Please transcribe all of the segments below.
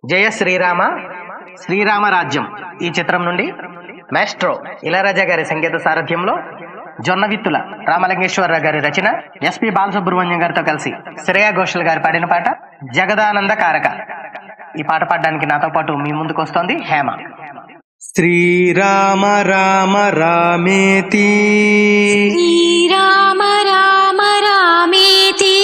జయ శ్రీరామ శ్రీరామ రాజ్యం ఈ చిత్రం నుండి మాస్ట్రో ఇళయరాజా గారి సంగీత సారథ్యంలో జొన్నవిత్తుల రామలింగేశ్వరరావు గారి రచన ఎస్పి బాలసుబ్రహ్మణ్యం గారితో కలిసి శ్రేయా ఘోషల్ గారు పాడిన పాట జగదానంద కారక. ఈ పాట పాడడానికి నాతో పాటు మీ ముందుకు వస్తోంది హేమ. శ్రీరామ రామ రామేతి శ్రీరామ రామ రామేతి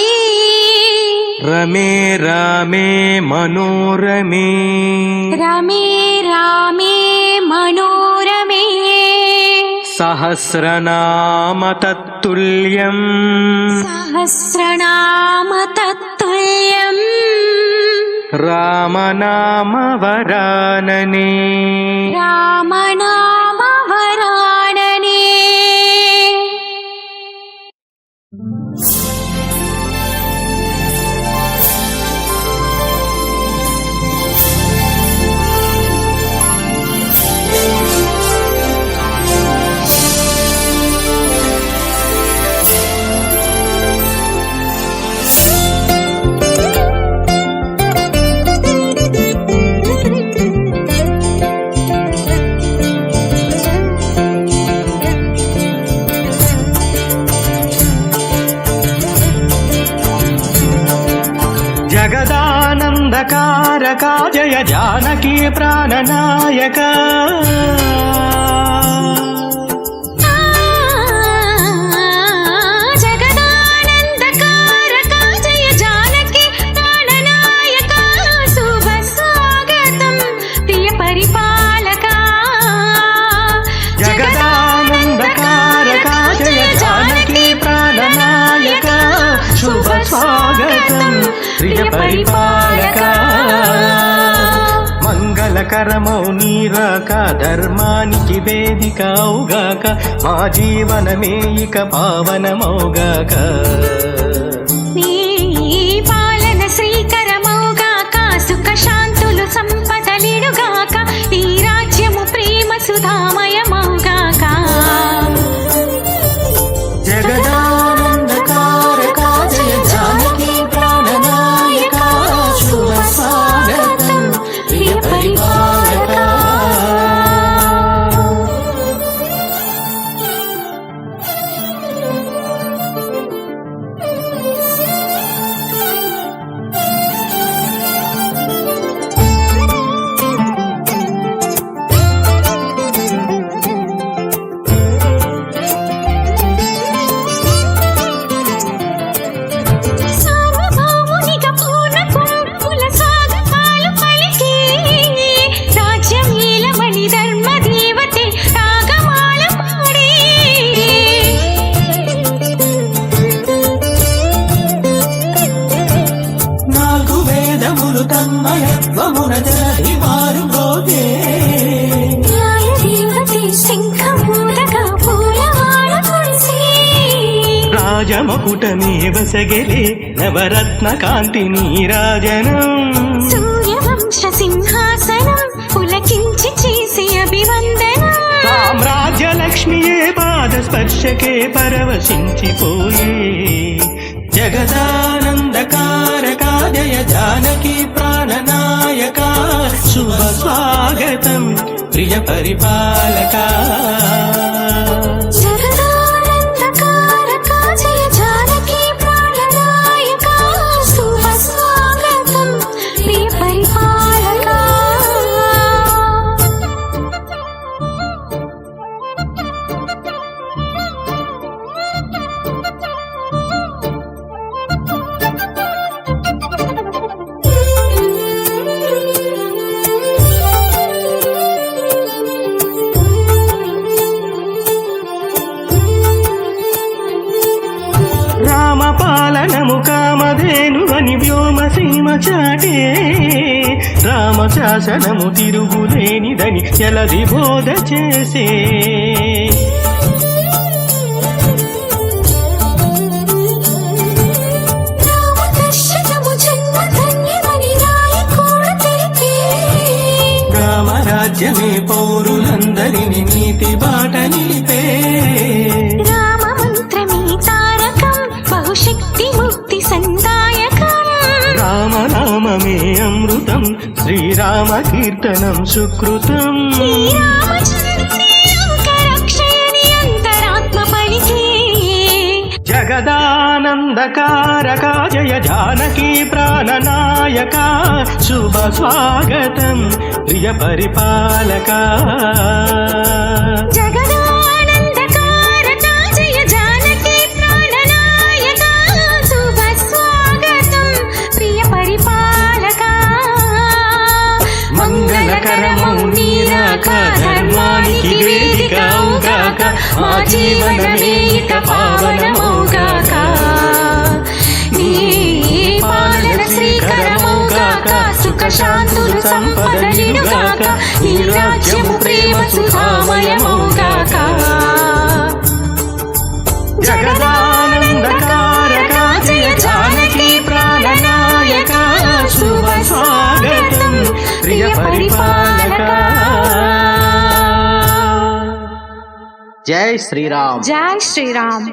రమే రామే మనోరమే రమే రామే మనోరమే సహస్రనామ తత్తుల్యం సహస్రనామ తత్తుల్యం రామనామ వరాననే రామనామ వరాననే. జగదానందకారక జయ జానకీ ప్రాణనాయక జగదానందకారక జయ జానకి ప్రాణనాయక శుభ స్వాగతం ప్రియ పరిపాలక. జగదానందకారక జయ జానకీ ప్రాణనాయక శుభ స్వాగతం ప్రియ పరిపాలక. మంగళకరమౌ నీరాక ధర్మానికి వేదిక అవుగాక మా జీవనమే ఇక పావనమౌగాక. నీ పాలన శ్రీకరమౌగాక సుఖ శాంతులు సంపదలిడుగాక ఈ రాజ్యము ప్రేమ సుధామయమౌగాక. జగదానందకారక జయ జానకీ ప్రాణనాయక శుభ స్వాగతం ప్రియ పరిపాలక. సార్వభౌమునిగా పూర్ణ కుంకుల స్వాగతాలు పలికి రాజ్యం ఈలమణి ధర్మ దేవతే రాగమాల పాడి నాలుగు వేదములు తన్మయత్వమున జలధి మారుగోగే న్యాయ దేవతే శంఖమూలగా పూలమాల కురిసి రాజమకుటమే వసగెలే నవరత్న కాంతి నీరాజనం సూర్యవంశ సింహాసనం పులకించి చేసి అభివందనం సామ్రాజ్యలక్ష్మియే పాద స్పర్శకే పరవశించిపోయే. జగదానందకారక జయ జానకీ ప్రాణనాయక శుభ స్వాగతం ప్రియ పరిపాలక. జగదానందకారక జయ జానకీ ప్రాణనాయక శుభ స్వాగతం ప్రియ పరిపాలక. రామపాలనము కామధేను అని వ్యోమసీమ చాటే రామశాసనము తిరుగులేనిదని జలధి బోధ చేసే. రామదర్శనము జన్మధన్యమని నాయకుడు తెలిపే రామరాజ్యమే పౌరులందరిని నీతి బాట నిలిపే. రామ మంత్రమే తారకం బహుశక్తి ముక్తి సందాయకం రామనామమే అమృతం శ్రీరామ కీర్తనం సుకృతం శ్రీరామచంద్రుని లోకరక్షయని అంతరాత్మ పలికే జగదానందకారక జయ జానకి ప్రాణనాయక శుభ స్వాగతం ప్రియ పరిపాలక జగదానందకారక జయ జానకి ప్రాణనాయక శుభ స్వాగతం ప్రియ పరిపాలక మంగళకరమౌ నీరాక ధర్మానికి వేదికౌగాక మా జీవనమే ఇక పావనమౌగాక నీ పాలన శ్రీకరమౌగాక సుఖ శాంతులు సంపదలిడుగాక నీ రాజ్యము ప్రేమ సుధామయమౌగాక జగదానందకారక జయ జానకి ప్రాణనాయక శుభ స్వాగతం ప్రియ పరిపాలక జై శ్రీరామ్. జై శ్రీరామ్.